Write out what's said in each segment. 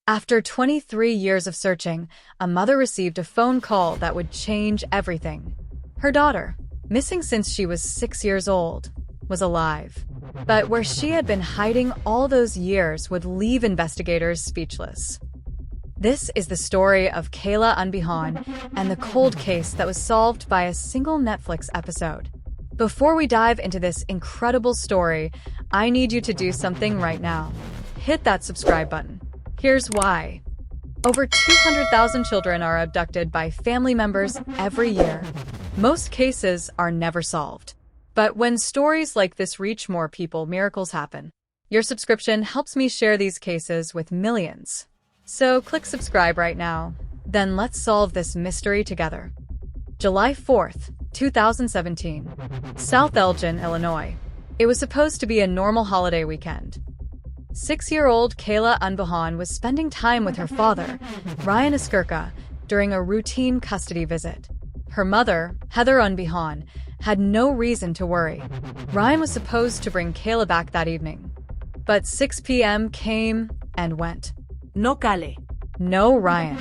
After 23 years of searching, a mother received a phone call that would change everything. Her daughter, missing since she was 6 years old, was alive. But where she had been hiding all those years would leave investigators speechless. This is the story of Kayla Unbehaun and the cold case that was solved by a single Netflix episode. Before we dive into this incredible story, I need you to do something right now. Hit that subscribe button. Here's why. Over 200,000 children are abducted by family members every year. Most cases are never solved. But when stories like this reach more people, miracles happen. Your subscription helps me share these cases with millions. So click subscribe right now. Then let's solve this mystery together. July 4th, 2017. South Elgin, Illinois. It was supposed to be a normal holiday weekend. 6-year-old Kayla Unbehaun was spending time with her father, Ryan Eskurka, during a routine custody visit. Her mother, Heather Unbehaun, had no reason to worry. Ryan was supposed to bring Kayla back that evening. But 6 p.m. came and went. No Kale. No Ryan.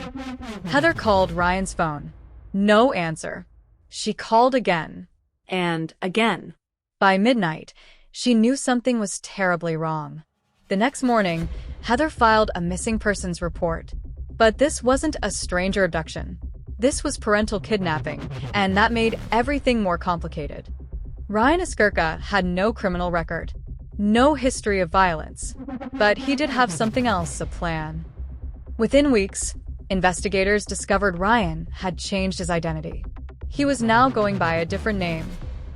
Heather called Ryan's phone. No answer. She called again. And again. By midnight, she knew something was terribly wrong. The next morning, Heather filed a missing persons report. But this wasn't a stranger abduction. This was parental kidnapping, and that made everything more complicated. Ryan Eskurka had no criminal record, no history of violence, but he did have something else, a plan. Within weeks, investigators discovered Ryan had changed his identity. He was now going by a different name.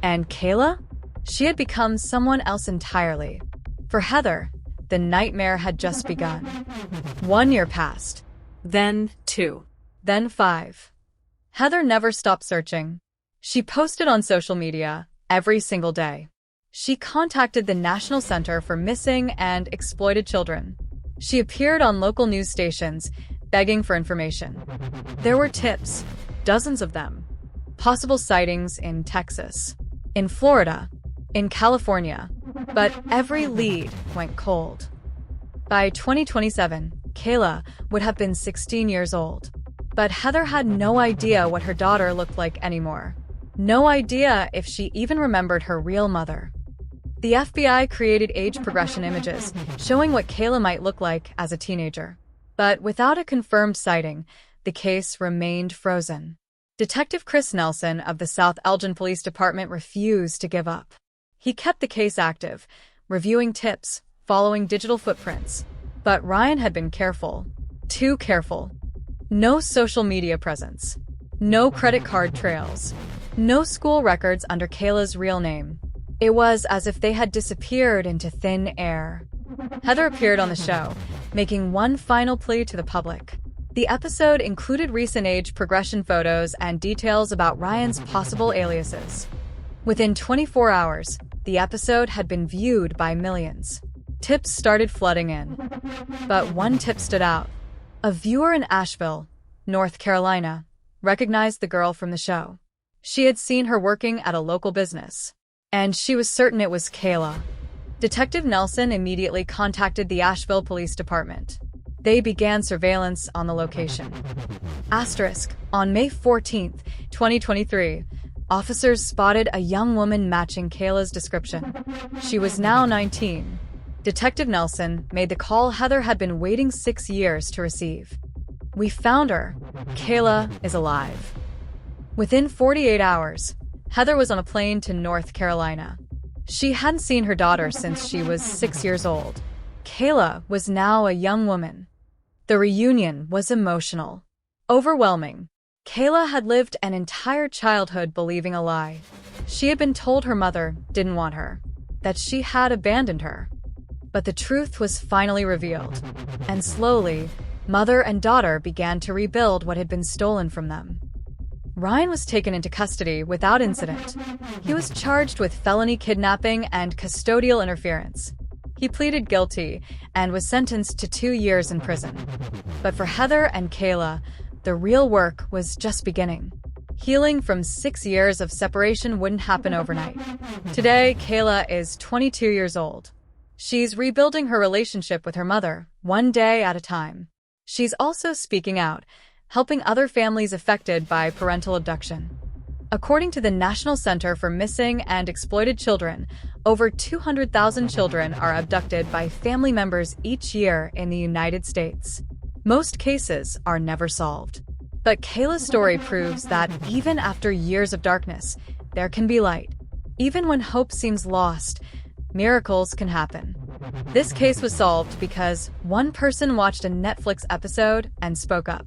And Kayla? She had become someone else entirely. For Heather, the nightmare had just begun. 1 year passed. Then 2. Then 5. Heather never stopped searching. She posted on social media every single day. She contacted the National Center for Missing and Exploited Children. She appeared on local news stations, begging for information. There were tips, dozens of them. Possible sightings in Texas, in Florida, in California, but every lead went cold. By 2027, Kayla would have been 16 years old. But Heather had no idea what her daughter looked like anymore. No idea if she even remembered her real mother. The FBI created age progression images showing what Kayla might look like as a teenager. But without a confirmed sighting, the case remained frozen. Detective Chris Nelson of the South Elgin Police Department refused to give up. He kept the case active, reviewing tips, following digital footprints. But Ryan had been careful. Too careful. No social media presence. No credit card trails. No school records under Kayla's real name. It was as if they had disappeared into thin air. Heather appeared on the show, making one final plea to the public. The episode included recent age progression photos and details about Ryan's possible aliases. Within 24 hours, the episode had been viewed by millions. Tips started flooding in. But one tip stood out. A viewer in Asheville, North Carolina, recognized the girl from the show. She had seen her working at a local business, and she was certain it was Kayla. Detective Nelson immediately contacted the Asheville Police Department. They began surveillance on the location. On May 14, 2023, officers spotted a young woman matching Kayla's description. She was now 19. Detective Nelson made the call Heather had been waiting 6 years to receive. We found her. Kayla is alive. Within 48 hours, Heather was on a plane to North Carolina. She hadn't seen her daughter since she was 6 years old. Kayla was now a young woman. The reunion was emotional, overwhelming. Kayla had lived an entire childhood believing a lie. She had been told her mother didn't want her, that she had abandoned her. But the truth was finally revealed, and slowly, mother and daughter began to rebuild what had been stolen from them. Ryan was taken into custody without incident. He was charged with felony kidnapping and custodial interference. He pleaded guilty and was sentenced to 2 years in prison. But for Heather and Kayla, the real work was just beginning. Healing from 6 years of separation wouldn't happen overnight. Today, Kayla is 22 years old. She's rebuilding her relationship with her mother, one day at a time. She's also speaking out, helping other families affected by parental abduction. According to the National Center for Missing and Exploited Children, over 200,000 children are abducted by family members each year in the United States. Most cases are never solved. But Kayla's story proves that even after years of darkness, there can be light. Even when hope seems lost, miracles can happen. This case was solved because one person watched a Netflix episode and spoke up.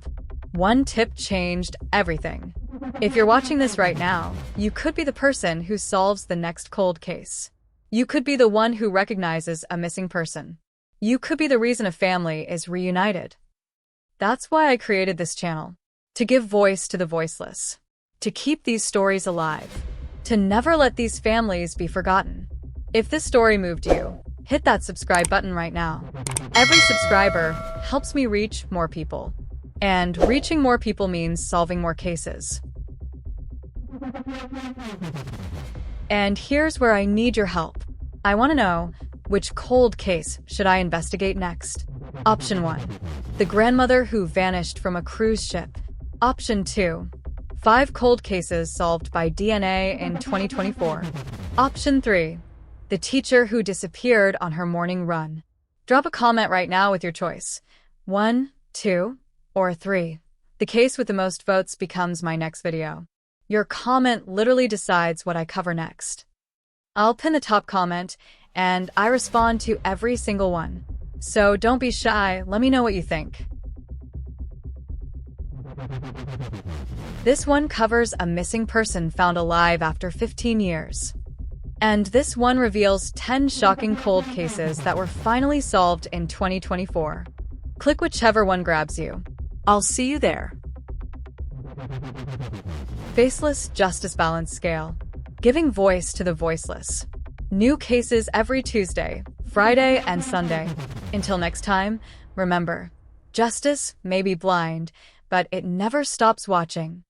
One tip changed everything. If you're watching this right now, you could be the person who solves the next cold case. You could be the one who recognizes a missing person. You could be the reason a family is reunited. That's why I created this channel. To give voice to the voiceless. To keep these stories alive. To never let these families be forgotten. If this story moved you, hit that subscribe button right now. Every subscriber helps me reach more people. And reaching more people means solving more cases. And here's where I need your help. I want to know, which cold case should I investigate next? Option 1. The grandmother who vanished from a cruise ship. Option 2. 5 cold cases solved by DNA in 2024. Option 3. The teacher who disappeared on her morning run. Drop a comment right now with your choice. 1, 2, or 3. The case with the most votes becomes my next video. Your comment literally decides what I cover next. I'll pin the top comment, and I respond to every single one. So don't be shy, let me know what you think. This one covers a missing person found alive after 15 years. And this one reveals 10 shocking cold cases that were finally solved in 2024. Click whichever one grabs you. I'll see you there. Faceless Justice Balance Scale. Giving voice to the voiceless. New cases every Tuesday, Friday, and Sunday. Until next time, remember, justice may be blind, but it never stops watching.